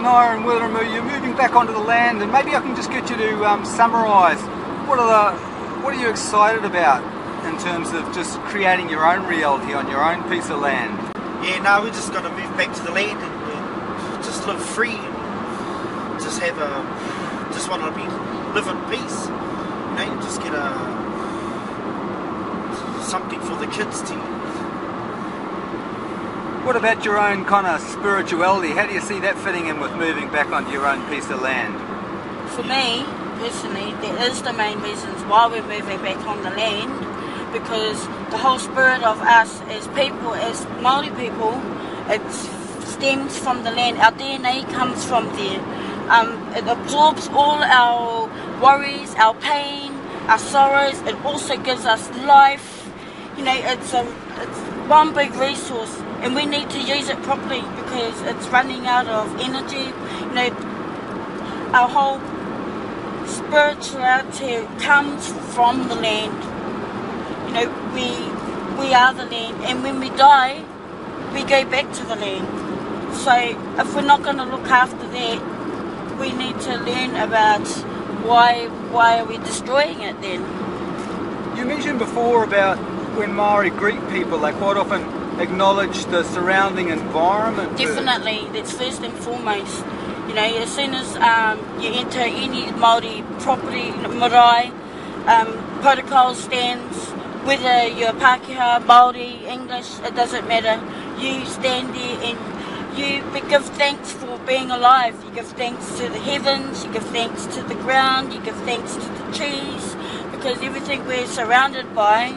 Nanaia and Wiremu, you're moving back onto the land, and maybe I can just get you to summarise what are you excited about in terms of just creating your own reality on your own piece of land? Yeah, no, we're just going to move back to the land and just live free and just have just want to live in peace, you know, just get something for the kids to. What about your own kind of spirituality? How do you see that fitting in with moving back onto your own piece of land? For me, personally, that is the main reasons why we're moving back on the land, because the whole spirit of us as people, as Māori people, it stems from the land. Our DNA comes from there. It absorbs all our worries, our pain, our sorrows. It also gives us life. You know, it's one big resource, and we need to use it properly because it's running out of energy. You know, our whole spirituality comes from the land. You know, we are the land, and when we die, we go back to the land. So if we're not going to look after that, we need to learn about why are we destroying it then. You mentioned before about when Māori greet people, they quite often acknowledge the surrounding environment. Definitely, that's first and foremost. You know, as soon as you enter any Māori property, marae, protocol stands, whether you're Pākehā, Māori, English, it doesn't matter. You stand there and you give thanks for being alive. You give thanks to the heavens, you give thanks to the ground, you give thanks to the trees, because everything we're surrounded by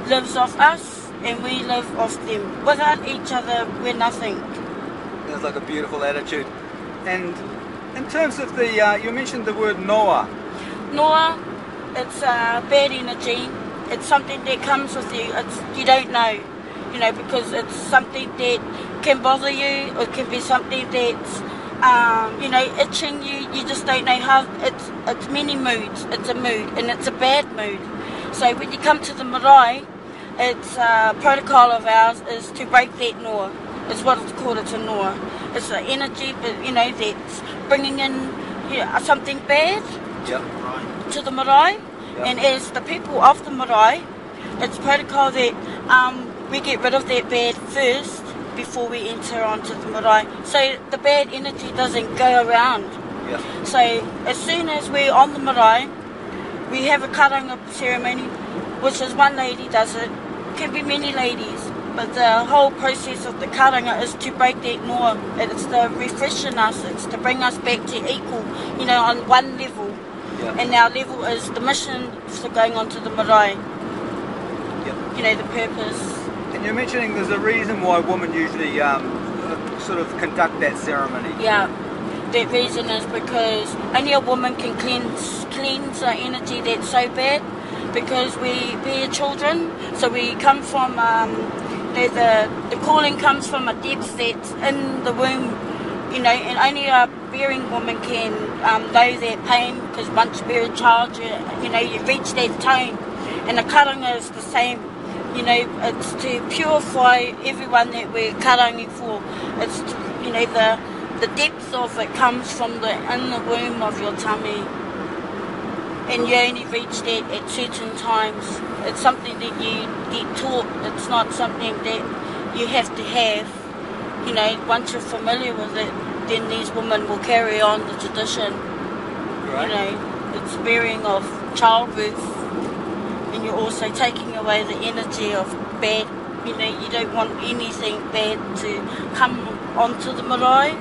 lives off us and we live off them. Without each other, we're nothing. That's like a beautiful attitude. And in terms of the, you mentioned the word noa. Noa, it's bad energy. It's something that comes with you. You don't know, you know, because it's something that can bother you, or it can be something that's, you know, itching you. You just don't know how. It's many moods. It's a mood, and it's a bad mood. So when you come to the marae, it's protocol of ours is to break that noa. It's what it's called. It's a noa. It's the energy, but you know, that's bringing in, you know, something bad to the marae. Yep. And as the people of the marae, it's protocol that we get rid of that bad first before we enter onto the marae. So the bad energy doesn't go around. Yep. So as soon as we're on the marae, we have a karanga ceremony, which is one lady does it. Can be many ladies, but the whole process of the karanga is to break that noa. It's to refreshen us. It's to bring us back to equal, you know, on one level. Yep. And our level is the mission for going on to the marae. Yep. You know, the purpose. And you're mentioning there's a reason why women usually sort of conduct that ceremony. Yeah, that reason is because only a woman can cleanse our energy that's so bad, because we bear children, so we come from, the calling comes from a depth that's in the womb. You know, and only a bearing woman can know that pain, because once you bear a child, you know, you reach that tone. And the karanga is the same. You know, it's to purify everyone that we're karangi for. It's to, you know, the depth of it comes from in the womb of your tummy. And you only reach that at certain times. It's something that you get taught. It's not something that you have to have. You know, once you're familiar with it, then these women will carry on the tradition. Right. You know, it's bearing of childbirth, and you're also taking away the energy of bad. You know, you don't want anything bad to come onto the marae.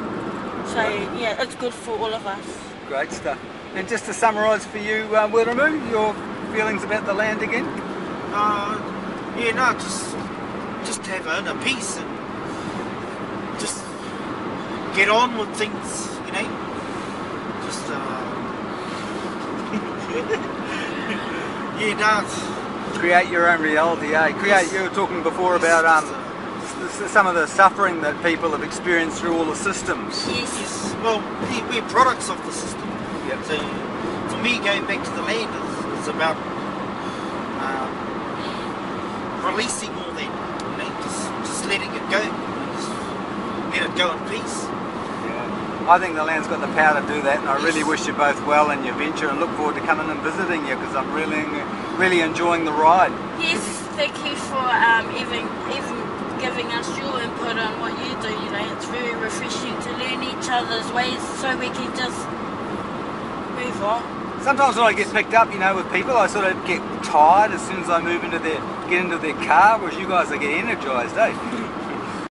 So yeah, it's good for all of us. Great stuff. And just to summarise for you, Wiremu, your feelings about the land again? Yeah, no, just have inner peace and just get on with things, you know. Just yeah, no. Create your own reality, eh? Yes. You were talking before about some of the suffering that people have experienced through all the systems. Yes. Well, we're products of the system. Yep. So for me, going back to the land is about releasing all that, you know, just letting it go. Just let it go in peace. Yeah. I think the land's got the power to do that, and I really wish you both well in your venture and look forward to coming and visiting you, because I'm really enjoying the ride. Yes, thank you for even giving us your input on what you do. You know, it's very refreshing to learn each other's ways so we can just move on. Sometimes when I get picked up, you know, with people, I sort of get tired as soon as I get into their car, whereas you guys, get energised, eh?